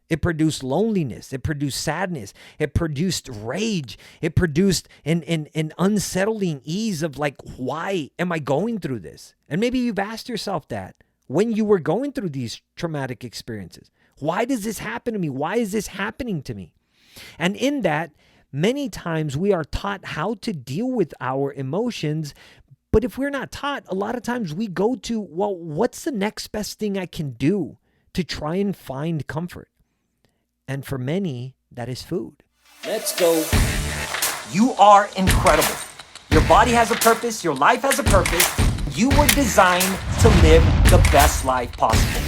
It produced loneliness. It produced sadness. It produced rage. It produced an unsettling ease of like, why am I going through this? And maybe you've asked yourself that when you were going through these traumatic experiences. Why does this happen to me? Why is this happening to me? And in that, many times we are taught how to deal with our emotions. But if we're not taught, a lot of times we go to, well, what's the next best thing I can do to try and find comfort? And for many, that is food. Let's go. You are incredible. Your body has a purpose. Your life has a purpose. You were designed to live the best life possible.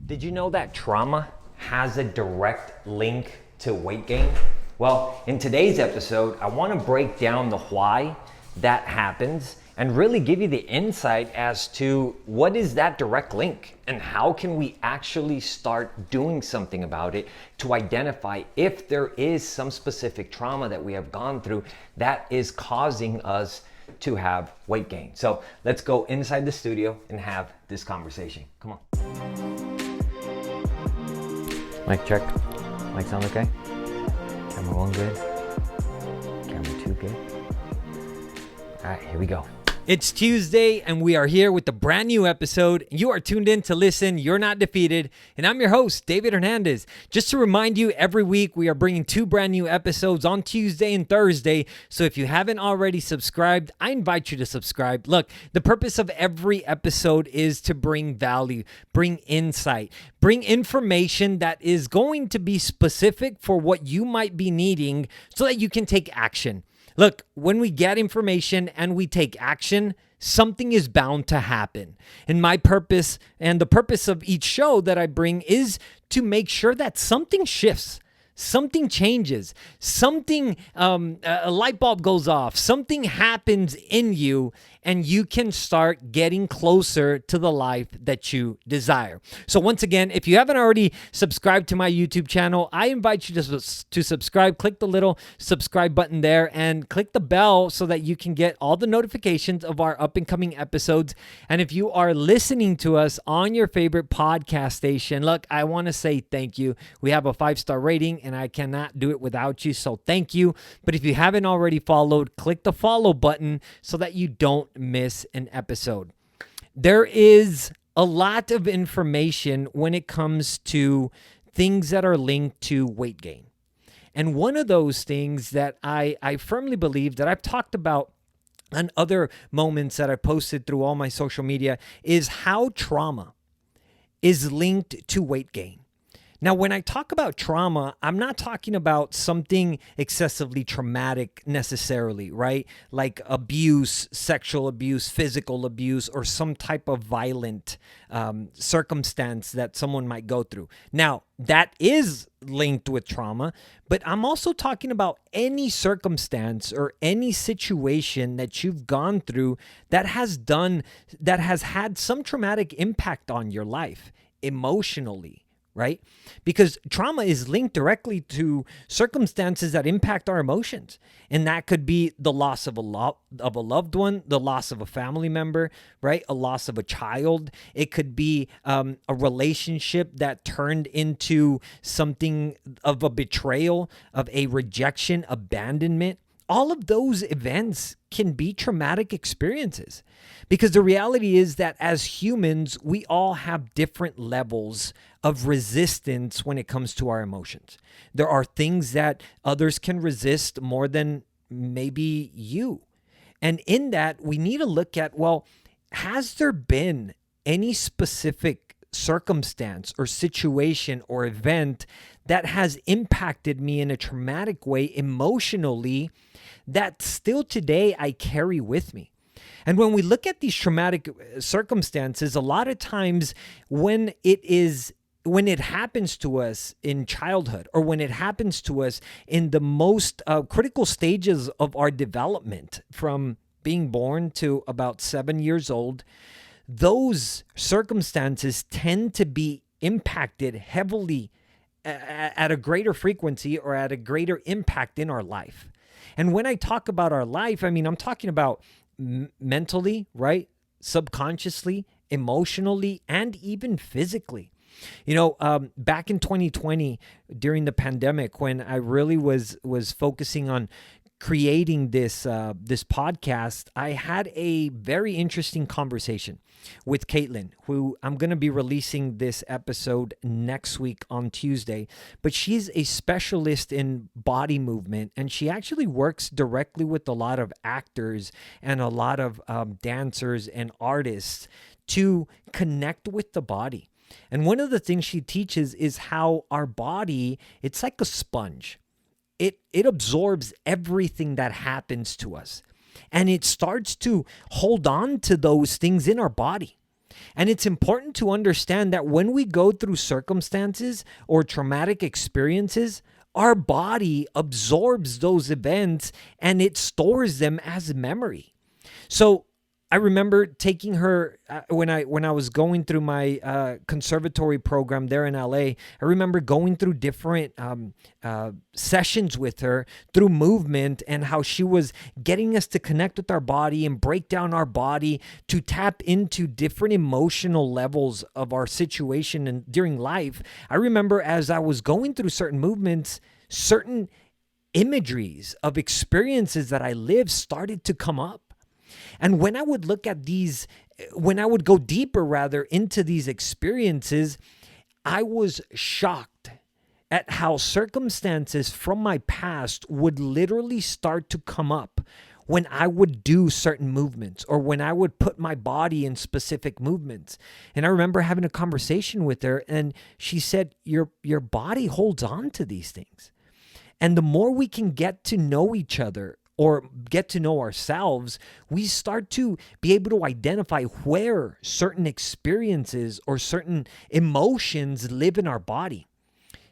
Did you know that trauma has a direct link to weight gain? Well, in today's episode, I want to break down the why that happens and really give you the insight as to what is that direct link and how can we actually start doing something about it to identify if there is some specific trauma that we have gone through that is causing us to have weight gain. So let's go inside the studio and have this conversation. Come on. Mic check. Mic sound okay? Camera 1 good? Camera 2 good? All right, here we go. It's Tuesday, and we are here with a brand new episode. You are tuned in to listen. You're not defeated. And I'm your host, David Hernandez. Just to remind you, every week we are bringing 2 brand new episodes on Tuesday and Thursday. So if you haven't already subscribed, I invite you to subscribe. Look, the purpose of every episode is to bring value, bring insight, bring information that is going to be specific for what you might be needing so that you can take action. Look, when we get information and we take action, something is bound to happen. And my purpose and the purpose of each show that I bring is to make sure that something shifts, something changes, something, a light bulb goes off, something happens in you, and you can start getting closer to the life that you desire. So once again, if you haven't already subscribed to my YouTube channel, I invite you to subscribe. Click the little subscribe button there and click the bell so that you can get all the notifications of our up and coming episodes. And if you are listening to us on your favorite podcast station, look, I want to say thank you. We have a 5-star rating and I cannot do it without you. So thank you. But if you haven't already followed, click the follow button so that you don't miss an episode. There is a lot of information when it comes to things that are linked to weight gain. And one of those things that I firmly believe that I've talked about on other moments that I posted through all my social media is how trauma is linked to weight gain. Now, when I talk about trauma, I'm not talking about something excessively traumatic necessarily, right? Like abuse, sexual abuse, physical abuse, or some type of violent circumstance that someone might go through. Now, that is linked with trauma, but I'm also talking about any circumstance or any situation that you've gone through that has had some traumatic impact on your life emotionally. Right? Because trauma is linked directly to circumstances that impact our emotions. And that could be the loss of a loved one, the loss of a family member, right? A loss of a child. It could be a relationship that turned into something of a betrayal, of a rejection, abandonment. All of those events can be traumatic experiences because the reality is that as humans, we all have different levels of resistance when it comes to our emotions. There are things that others can resist more than maybe you. And in that, we need to look at, well, has there been any specific circumstance or situation or event that has impacted me in a traumatic way emotionally that still today I carry with me? And when we look at these traumatic circumstances, a lot of times when it happens to us in childhood or when it happens to us in the most critical stages of our development from being born to about 7 years old, those circumstances tend to be impacted heavily at a greater frequency or at a greater impact in our life. And when I talk about our life, I mean, I'm talking about mentally, right? Subconsciously, emotionally, and even physically. Back in 2020, during the pandemic, when I really was focusing on creating this podcast, I had a very interesting conversation with Caitlin, who I'm going to be releasing this episode next week on Tuesday. But she's a specialist in body movement, and she actually works directly with a lot of actors and a lot of dancers and artists to connect with the body. And one of the things she teaches is how our body, it's like a sponge. It absorbs everything that happens to us, and it starts to hold on to those things in our body. And it's important to understand that when we go through circumstances or traumatic experiences, our body absorbs those events and it stores them as memory. So I remember taking her when I was going through my conservatory program there in LA. I remember going through different sessions with her through movement, and how she was getting us to connect with our body and break down our body to tap into different emotional levels of our situation and during life. I remember as I was going through certain movements, certain imageries of experiences that I lived started to come up. And when I would look at these, when I would go deeper rather into these experiences, I was shocked at how circumstances from my past would literally start to come up when I would do certain movements or when I would put my body in specific movements. And I remember having a conversation with her, and she said, your body holds on to these things. And the more we can get to know each other or get to know ourselves, we start to be able to identify where certain experiences or certain emotions live in our body.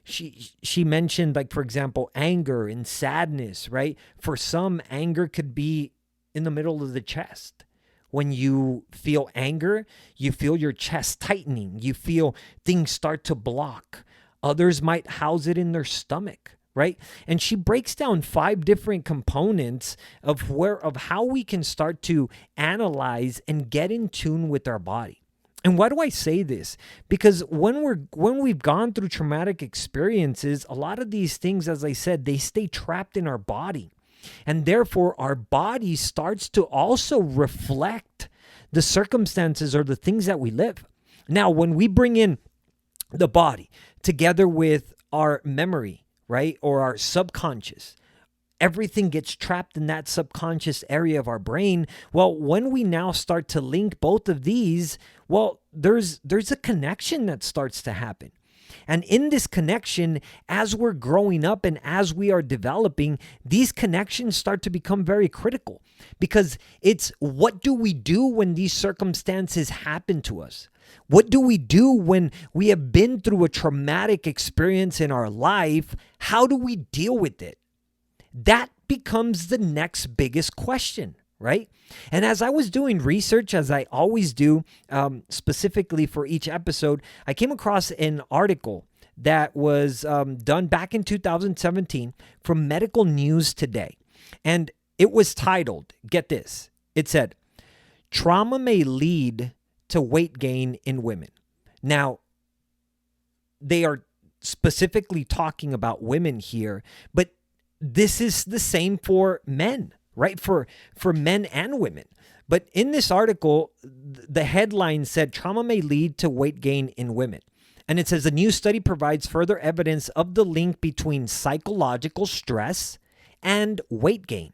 She mentioned, like, for example, anger and sadness, right? For some, anger could be in the middle of the chest. When you feel anger, you feel your chest tightening. You feel things start to block. Others might house it in their stomach, right? And she breaks down 5 different components of how we can start to analyze and get in tune with our body. And why do I say this? Because when we've gone through traumatic experiences, a lot of these things, as I said, they stay trapped in our body. And therefore, our body starts to also reflect the circumstances or the things that we live. Now, when we bring in the body together with our memory, right, or our subconscious, everything gets trapped in that subconscious area of our brain. Well, when we now start to link both of these, well, there's a connection that starts to happen. And in this connection, as we're growing up and as we are developing, these connections start to become very critical, because it's what do we do when these circumstances happen to us? What do we do when we have been through a traumatic experience in our life? How do we deal with it? That becomes the next biggest question, right? And as I was doing research, as I always do, specifically for each episode, I came across an article that was done back in 2017 from Medical News Today. And it was titled, get this, it said, "Trauma may lead to weight gain in women." Now, they are specifically talking about women here, but this is the same for men, right? For men and women. But in this article, the headline said, "Trauma may lead to weight gain in women." And it says, "A new study provides further evidence of the link between psychological stress and weight gain,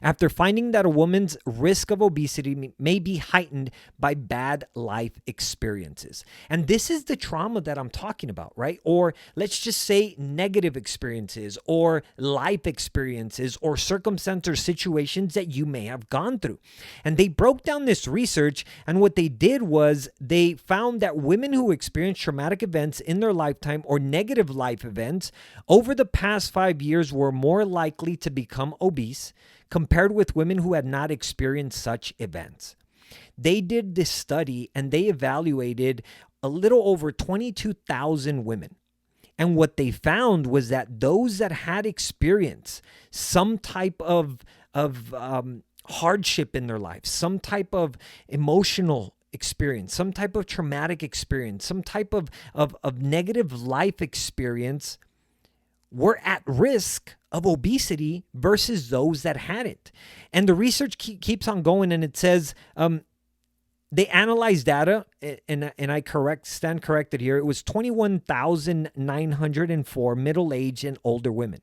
after finding that a woman's risk of obesity may be heightened by bad life experiences." And this is the trauma that I'm talking about, right? Or let's just say negative experiences or life experiences or circumstances or situations that you may have gone through. And they broke down this research, and what they did was they found that women who experienced traumatic events in their lifetime or negative life events over the past 5 years were more likely to become obese compared with women who had not experienced such events. They did this study and they evaluated a little over 22,000 women. And what they found was that those that had experienced some type of hardship in their life, some type of emotional experience, some type of traumatic experience, some type of negative life experience were at risk of obesity versus those that hadn't. And the research keeps on going, and it says they analyzed data, and I stand corrected here. It was 21,904 middle-aged and older women.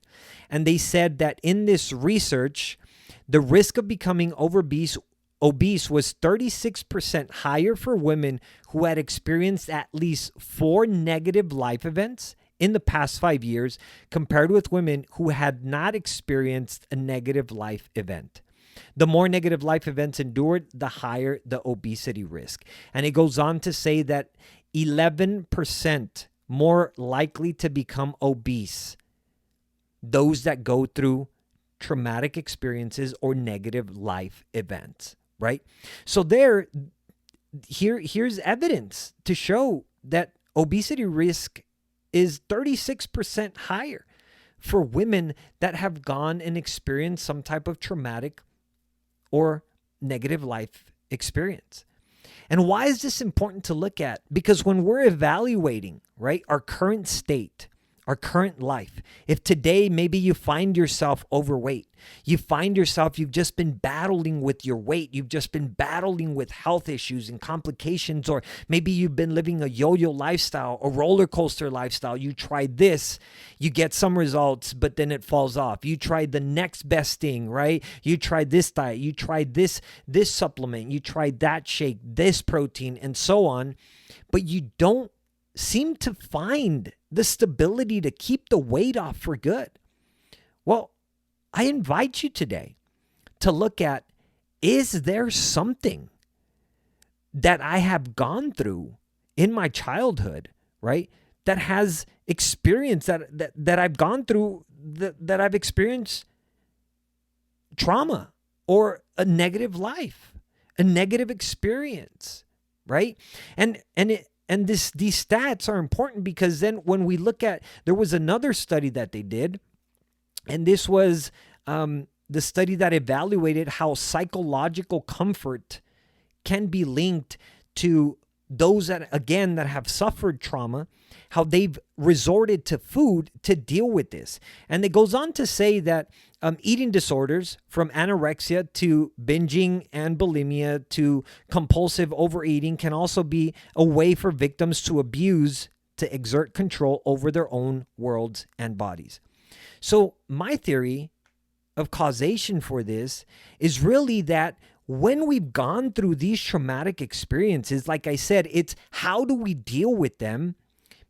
And they said that in this research, the risk of becoming obese was 36% higher for women who had experienced at least 4 negative life events in the past 5 years compared with women who had not experienced a negative life event. The more negative life events endured, the higher the obesity risk. And it goes on to say that 11% more likely to become obese, those that go through traumatic experiences or negative life events, right? So here's evidence to show that obesity risk is 36% higher for women that have gone and experienced some type of traumatic or negative life experience. And why is this important to look at? Because when we're evaluating, right, our current state, our current life, if today maybe you find yourself overweight, you find yourself, you've just been battling with your weight, you've just been battling with health issues and complications, or maybe you've been living a yo-yo lifestyle, a roller coaster lifestyle. You tried this, you get some results, but then it falls off. You tried the next best thing, right? You tried this diet, you tried this supplement, you tried that shake, this protein, and so on, but you don't seem to find the stability to keep the weight off for good. Well, I invite you today to look at, is there something that I have gone through in my childhood, right, that has experienced that I've gone through, that I've experienced trauma or a negative life, a negative experience, right? And these stats are important because then when we look at, there was another study that they did, and this was the study that evaluated how psychological comfort can be linked to those that have suffered trauma, how they've resorted to food to deal with this. And it goes on to say that eating disorders, from anorexia to binging and bulimia to compulsive overeating, can also be a way for victims to abuse, to exert control over their own worlds and bodies. So my theory of causation for this is really that when we've gone through these traumatic experiences, like I said, it's how do we deal with them?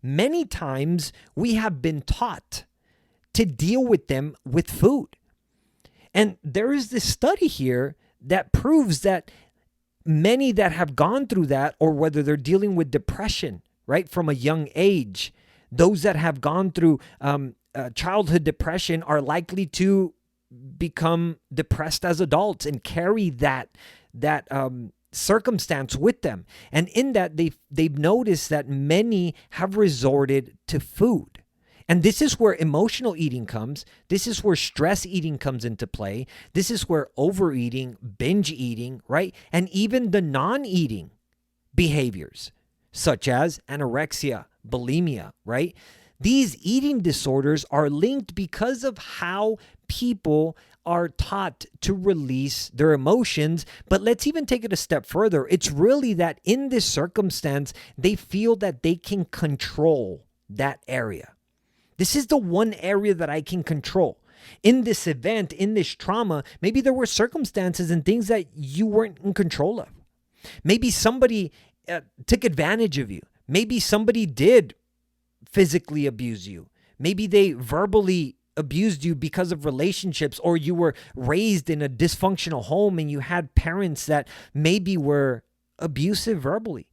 Many times we have been taught to deal with them with food. And there is this study here that proves that many that have gone through that, or whether they're dealing with depression, right, from a young age, those that have gone through childhood depression are likely to become depressed as adults and carry that circumstance with them. And in that, they've noticed that many have resorted to food. And this is where emotional eating comes. This is where stress eating comes into play. This is where overeating, binge eating, right? And even the non-eating behaviors, such as anorexia, bulimia, right? These eating disorders are linked because of how people are taught to release their emotions. But let's even take it a step further. It's really that in this circumstance, they feel that they can control that area. This is the one area that I can control. In this event, in this trauma, maybe there were circumstances and things that you weren't in control of. Maybe somebody took advantage of you. Maybe somebody did physically abuse you. Maybe they verbally abused you because of relationships, or you were raised in a dysfunctional home and you had parents that maybe were abusive verbally.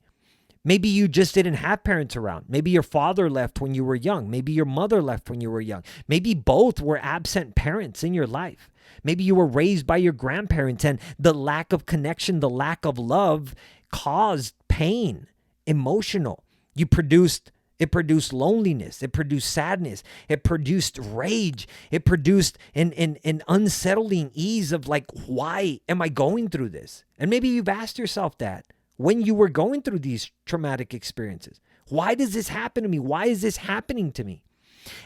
Maybe you just didn't have parents around. Maybe your father left when you were young. Maybe your mother left when you were young. Maybe both were absent parents in your life. Maybe you were raised by your grandparents, and the lack of connection, the lack of love caused pain, emotional. It produced loneliness. It produced sadness. It produced rage. It produced an unsettling ease of like, why am I going through this? And maybe you've asked yourself that. when you were going through these traumatic experiences? Why does this happen to me? Why is this happening to me?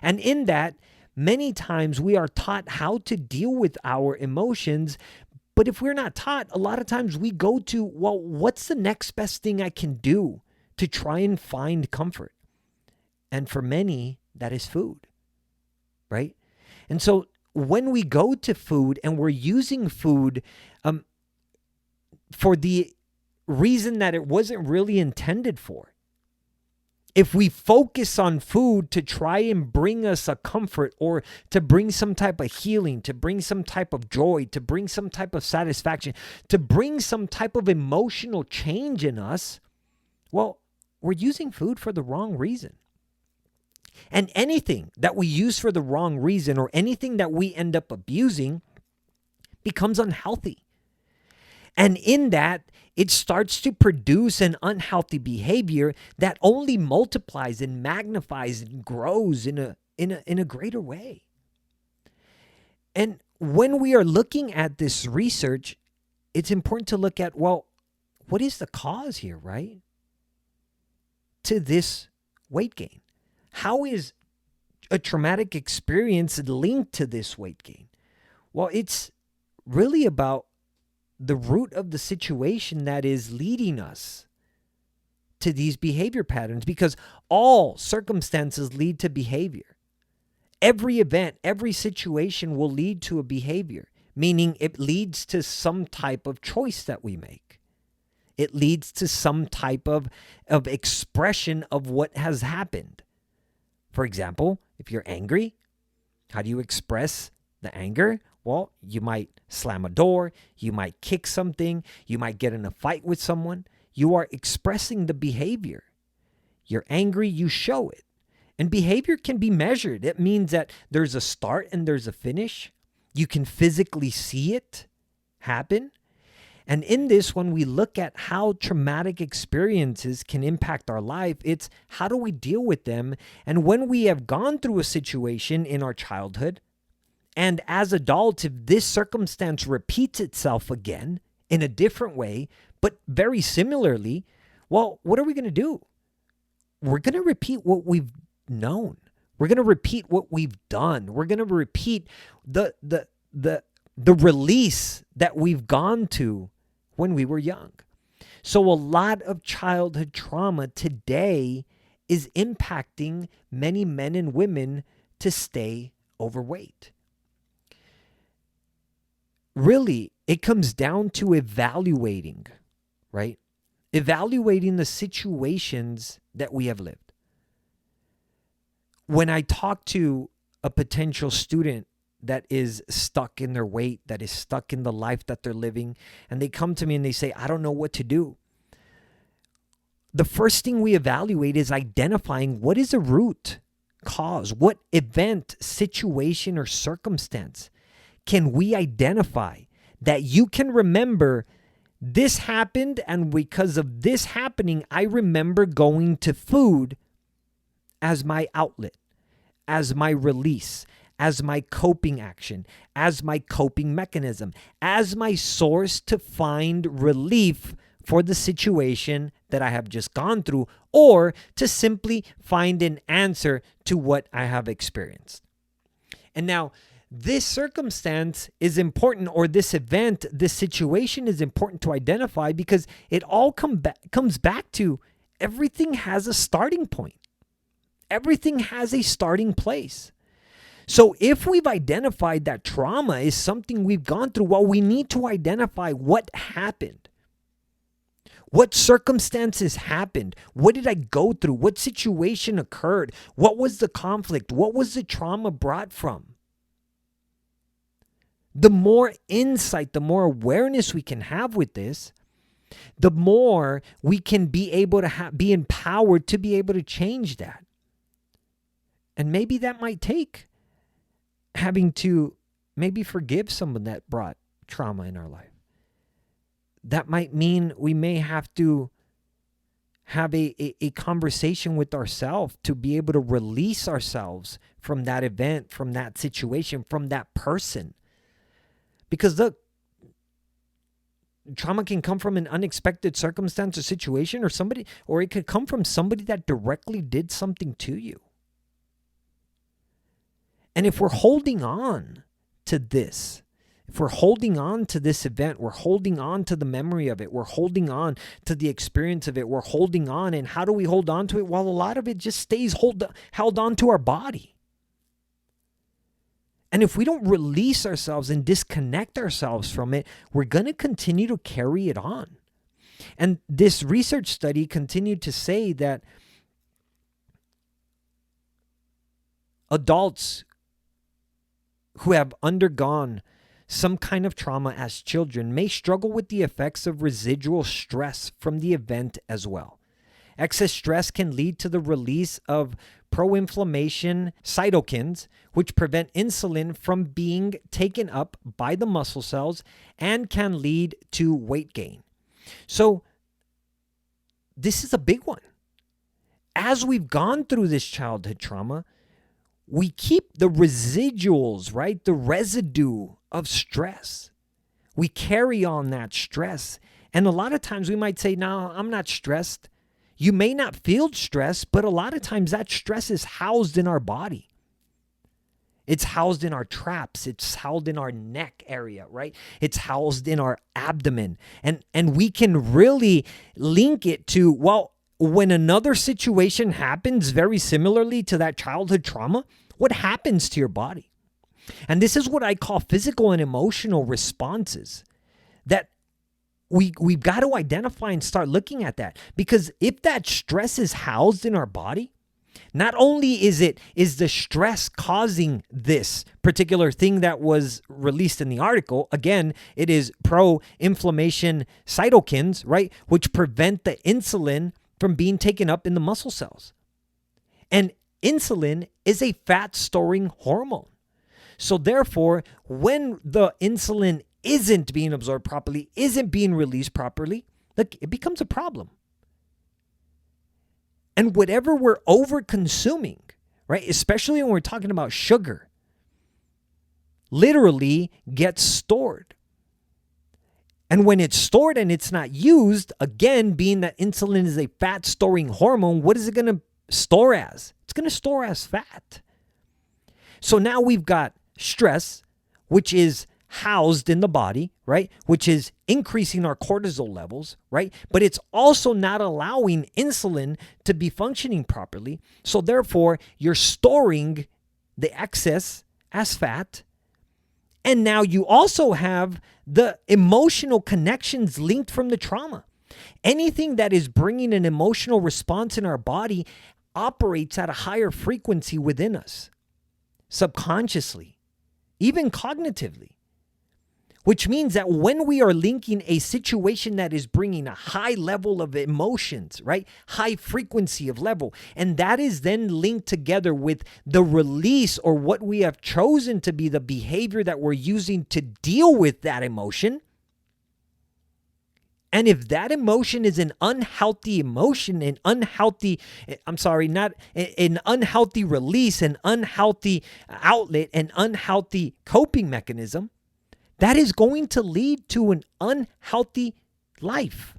And in that, many times we are taught how to deal with our emotions. But if we're not taught, a lot of times we go to, well, what's the next best thing I can do to try and find comfort? And for many, that is food, right? And so when we go to food and we're using food for the reason that it wasn't really intended for, if we focus on food to try and bring us a comfort or to bring some type of healing, to bring some type of joy, to bring some type of satisfaction, to bring some type of emotional change in us, well, we're using food for the wrong reason. And anything that we use for the wrong reason or anything that we end up abusing becomes unhealthy. And in that, it starts to produce an unhealthy behavior that only multiplies and magnifies and grows in a greater way. And when we are looking at this research, it's important to look at, well, what is the cause here, right? To this weight gain. How is a traumatic experience linked to this weight gain? Well, it's really about the root of the situation that is leading us to these behavior patterns, because all circumstances lead to behavior. Every event, every situation will lead to a behavior, meaning it leads to some type of choice that we make. It leads to some type of expression of what has happened. For example, if you're angry, how do you express the anger? Well, you might slam a door, you might kick something, you might get in a fight with someone. You are expressing the behavior. You're angry, you show it. And behavior can be measured. It means that there's a start and there's a finish. You can physically see it happen. And in this, when we look at how traumatic experiences can impact our life, it's how do we deal with them? And when we have gone through a situation in our childhood, and as adults, if this circumstance repeats itself again in a different way, but very similarly, well, what are we going to do? We're going to repeat what we've known. We're going to repeat what we've done. We're going to repeat the release that we've gone to when we were young. So a lot of childhood trauma today is impacting many men and women to stay overweight. Really, it comes down to evaluating, right? Evaluating the situations that we have lived. When I talk to a potential student that is stuck in their weight, that is stuck in the life that they're living, and they come to me and they say, I don't know what to do. The first thing we evaluate is identifying what is a root cause, what event, situation, or circumstance can we identify that you can remember this happened, and because of this happening, I remember going to food as my outlet, as my release, as my coping action, as my coping mechanism, as my source to find relief for the situation that I have just gone through, or to simply find an answer to what I have experienced. And now, this circumstance is important, or this event, this situation is important to identify, because it all comes back to everything has a starting point. Everything has a starting place. So if we've identified that trauma is something we've gone through, well, we need to identify what happened. What circumstances happened? What did I go through? What situation occurred? What was the conflict? What was the trauma brought from? The more insight, the more awareness we can have with this, the more we can be able to be empowered to be able to change that. And maybe that might take having to maybe forgive someone that brought trauma in our life. That might mean we may have to have a conversation with ourselves to be able to release ourselves from that event, from that situation, from that person. Because look, trauma can come from an unexpected circumstance or situation, or it could come from somebody that directly did something to you. And if we're holding on to this, if we're holding on to this event, we're holding on to the memory of it, we're holding on to the experience of it, we're holding on. And how do we hold on to it? Well, a lot of it just stays held on to our body. And if we don't release ourselves and disconnect ourselves from it, we're going to continue to carry it on. And this research study continued to say that adults who have undergone some kind of trauma as children may struggle with the effects of residual stress from the event as well. Excess stress can lead to the release of pro-inflammation cytokines, which prevent insulin from being taken up by the muscle cells and can lead to weight gain. So this is a big one. As we've gone through this childhood trauma, we keep the residuals, right? The residue of stress. We carry on that stress. And a lot of times we might say, no, I'm not stressed. You may not feel stress, but a lot of times that stress is housed in our body. It's housed in our traps. It's housed in our neck area, right? It's housed in our abdomen. And we can really link it to, well, when another situation happens very similarly to that childhood trauma, what happens to your body? And this is what I call physical and emotional responses that we've got to identify and start looking at that. Because if that stress is housed in our body, not only is the stress causing this particular thing that was released in the article, again, it is pro-inflammation cytokines, right, which prevent the insulin from being taken up in the muscle cells. And insulin is a fat-storing hormone. So therefore, when the insulin isn't being absorbed properly, isn't being released properly, look, it becomes a problem. And whatever we're over-consuming, right, especially when we're talking about sugar, literally gets stored. And when it's stored and it's not used, again, being that insulin is a fat-storing hormone, what is it going to store as? It's going to store as fat. So now we've got stress, which is housed in the body, right? Which is increasing our cortisol levels, right? But it's also not allowing insulin to be functioning properly. So therefore, you're storing the excess as fat. And now you also have the emotional connections linked from the trauma. Anything that is bringing an emotional response in our body operates at a higher frequency within us, subconsciously, even cognitively. Which means that when we are linking a situation that is bringing a high level of emotions, right? High frequency of level, and that is then linked together with the release or what we have chosen to be the behavior that we're using to deal with that emotion. And if that emotion is an unhealthy emotion, an unhealthy release, an unhealthy outlet, an unhealthy coping mechanism, that is going to lead to an unhealthy life,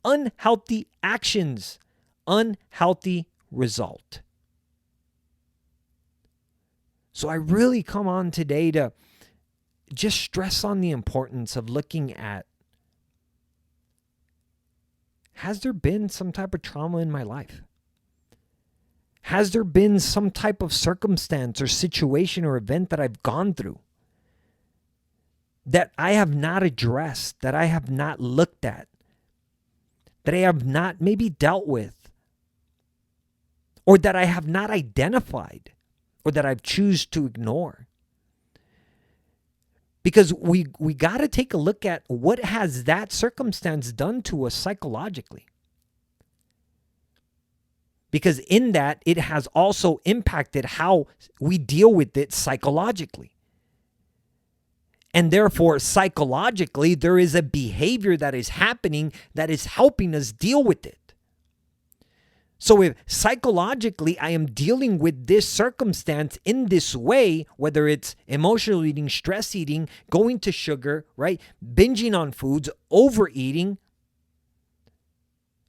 unhealthy actions, unhealthy result. So I really come on today to just stress on the importance of looking at, has there been some type of trauma in my life? Has there been some type of circumstance or situation or event that I've gone through that I have not addressed, that I have not looked at, that I have not maybe dealt with, or that I have not identified, or that I've chosen to ignore? Because we got to take a look at what has that circumstance done to us psychologically. Because in that, it has also impacted how we deal with it psychologically. And therefore, psychologically, there is a behavior that is happening that is helping us deal with it. So if psychologically I am dealing with this circumstance in this way, whether it's emotional eating, stress eating, going to sugar, right? Binging on foods, overeating,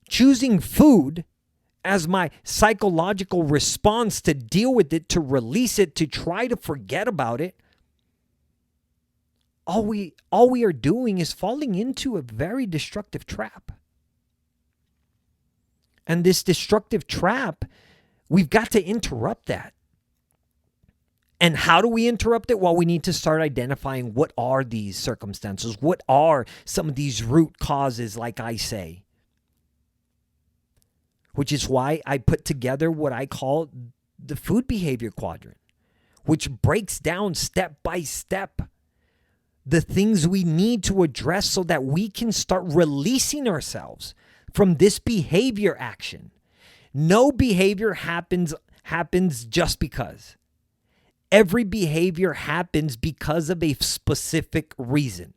choosing food as my psychological response to deal with it, to release it, to try to forget about it, all we are doing is falling into a very destructive trap. And this destructive trap, we've got to interrupt that. And how do we interrupt it? Well, we need to start identifying what are these circumstances? What are some of these root causes, like I say? Which is why I put together what I call the food behavior quadrant, which breaks down step by step the things we need to address so that we can start releasing ourselves from this behavior action. No behavior happens just because. Every behavior happens because of a specific reason.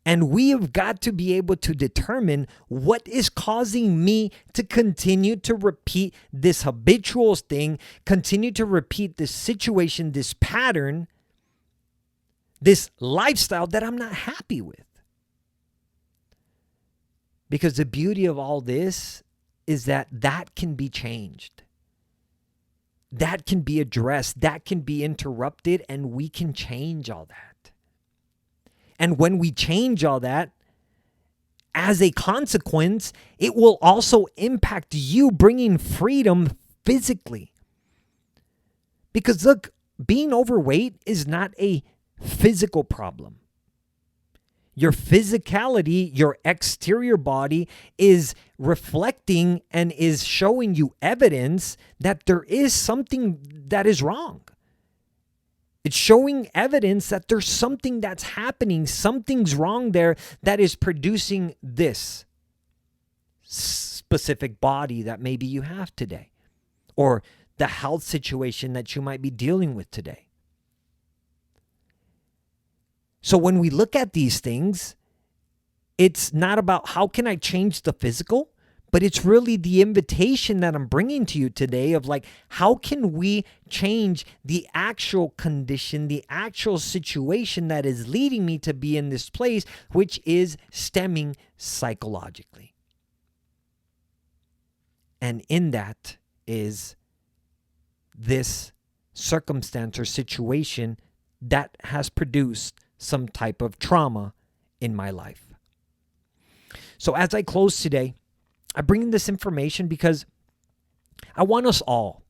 And we have got to be able to determine what is causing me to continue to repeat this habitual thing, continue to repeat this situation, this pattern, this lifestyle that I'm not happy with. Because the beauty of all this is that can be changed. That can be addressed. That can be interrupted, and we can change all that. And when we change all that, as a consequence, it will also impact you, bringing freedom physically. Because look, being overweight is not a physical problem. Your physicality, your exterior body is reflecting and is showing you evidence that there is something that is wrong. It's showing evidence that there's something that's happening, something's wrong there that is producing this specific body that maybe you have today, or the health situation that you might be dealing with today. So when we look at these things, it's not about how can I change the physical, but it's really the invitation that I'm bringing to you today of like, how can we change the actual condition, the actual situation that is leading me to be in this place, which is stemming psychologically. And in that is this circumstance or situation that has produced some type of trauma in my life. So as I close today, I bring in this information because I want us all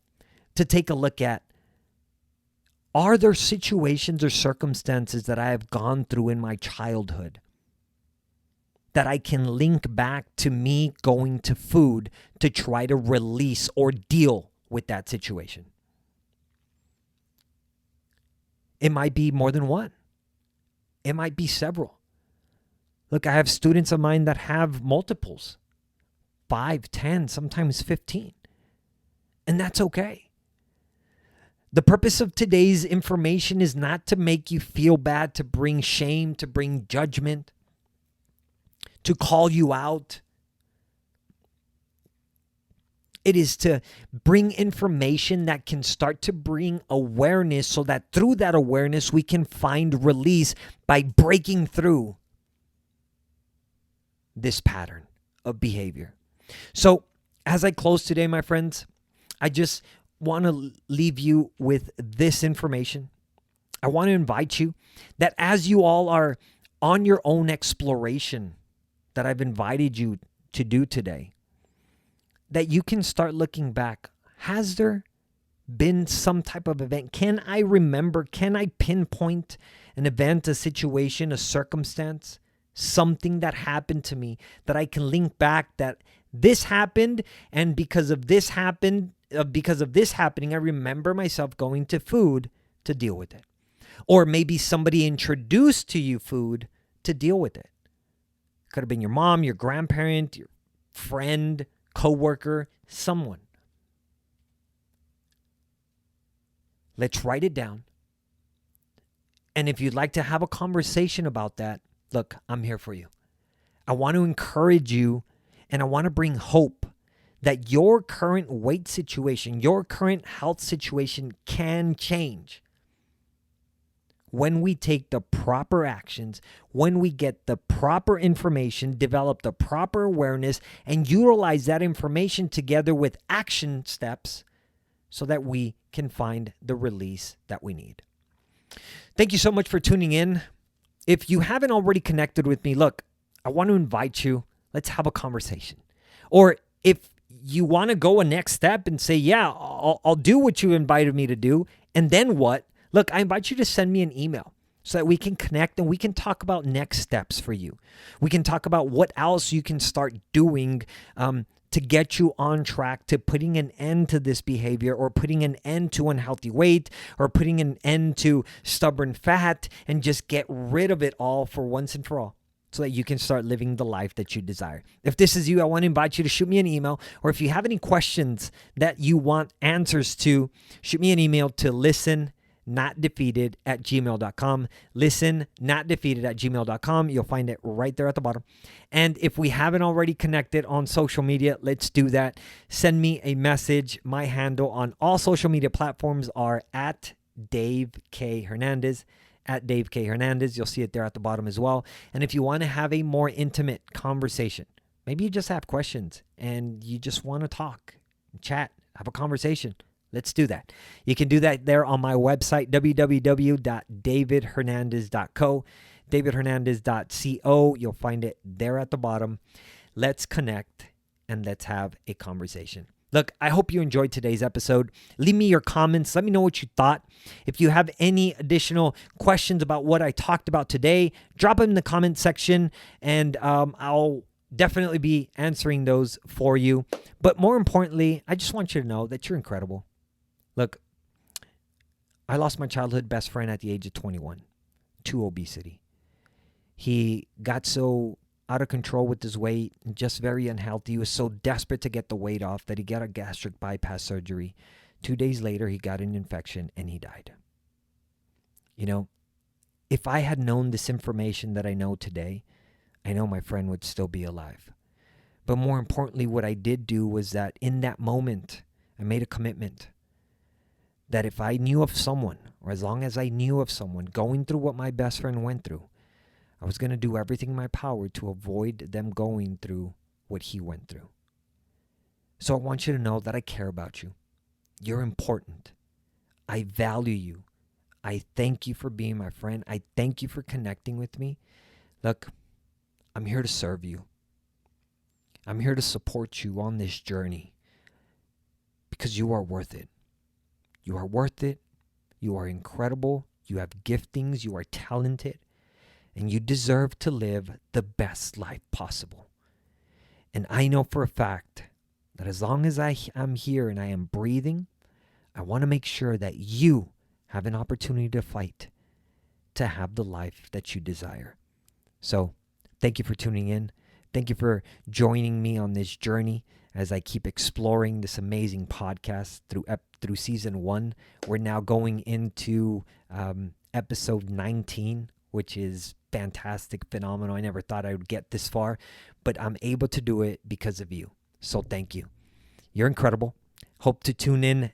to take a look at, are there situations or circumstances that I have gone through in my childhood that I can link back to me going to food to try to release or deal with that situation? It might be more than one. It might be several. Look, I have students of mine that have multiples, 5, 10, sometimes 15. And that's okay. The purpose of today's information is not to make you feel bad, to bring shame, to bring judgment, to call you out. It is to bring information that can start to bring awareness so that through that awareness we can find release by breaking through this pattern of behavior. So as I close today, my friends, I just want to leave you with this information. I want to invite you that as you all are on your own exploration that I've invited you to do today, that you can start looking back. Has there been some type of event? Can I remember? Can I pinpoint an event, a situation, a circumstance, something that happened to me that I can link back that this happened, and because of this happening, I remember myself going to food to deal with it. Or maybe somebody introduced to you food to deal with it. Could have been your mom, your grandparent, your friend, coworker, someone. Let's write it down. And if you'd like to have a conversation about that, look, I'm here for you. I want to encourage you And I want to bring hope that your current weight situation, your current health situation can change when we take the proper actions, when we get the proper information, develop the proper awareness, and utilize that information together with action steps so that we can find the release that we need. Thank you so much for tuning in. If you haven't already connected with me, look, I want to invite you. Let's have a conversation. Or if you want to go a next step and say, yeah, I'll do what you invited me to do, and then what? Look, I invite you to send me an email so that we can connect and we can talk about next steps for you. We can talk about what else you can start doing to get you on track to putting an end to this behavior, or putting an end to unhealthy weight, or putting an end to stubborn fat, and just get rid of it all for once and for all, so that you can start living the life that you desire. If this is you, I want to invite you to shoot me an email, or if you have any questions that you want answers to, shoot me an email to listennotdefeated@gmail.com. Listennotdefeated@gmail.com. You'll find it right there at the bottom. And if we haven't already connected on social media, let's do that. Send me a message. My handle on all social media platforms are at Dave K. Hernandez. At Dave K. Hernandez. You'll see it there at the bottom as well. And if you want to have a more intimate conversation, maybe you just have questions and you just want to talk, chat, have a conversation, let's do that. You can do that there on my website, www.davidhernandez.co, davidhernandez.co. You'll find it there at the bottom. Let's connect and let's have a conversation. Look, I hope you enjoyed today's episode. Leave me your comments. Let me know what you thought. If you have any additional questions about what I talked about today, drop them in the comment section, and I'll definitely be answering those for you. But more importantly, I just want you to know that you're incredible. Look, I lost my childhood best friend at the age of 21 to obesity. He got so out of control with his weight, and just very unhealthy. He was so desperate to get the weight off that he got a gastric bypass surgery. 2 days later, he got an infection and he died. You know, if I had known this information that I know today, I know my friend would still be alive. But more importantly, what I did do was that in that moment, I made a commitment that if I knew of someone, or as long as I knew of someone going through what my best friend went through, I was going to do everything in my power to avoid them going through what he went through. So I want you to know that I care about you. You're important. I value you. I thank you for being my friend. I thank you for connecting with me. Look, I'm here to serve you. I'm here to support you on this journey because you are worth it. You are worth it. You are incredible. You have giftings. You are talented. And you deserve to live the best life possible. And I know for a fact that as long as I am here and I am breathing, I want to make sure that you have an opportunity to fight to have the life that you desire. So thank you for tuning in. Thank you for joining me on this journey as I keep exploring this amazing podcast through season 1. We're now going into episode 19, which is fantastic, phenomenal. I never thought I would get this far, but I'm able to do it because of you. So thank you. You're incredible. Hope to tune in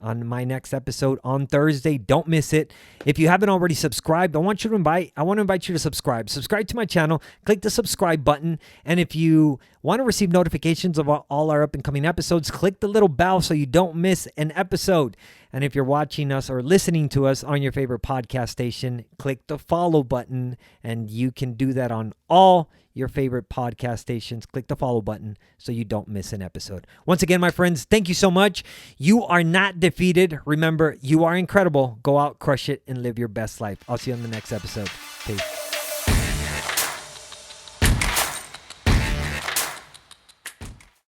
on my next episode on Thursday. Don't miss it. If you haven't already subscribed, I want to invite you to subscribe. Subscribe to my channel. Click the subscribe button. And if you want to receive notifications of all our up and coming episodes, click the little bell so you don't miss an episode. And if you're watching us or listening to us on your favorite podcast station, click the follow button, and you can do that on all your favorite podcast stations. Click the follow button so you don't miss an episode. Once again, my friends, thank you so much. You are not defeated. Remember, you are incredible. Go out, crush it, and live your best life. I'll see you on the next episode. Peace.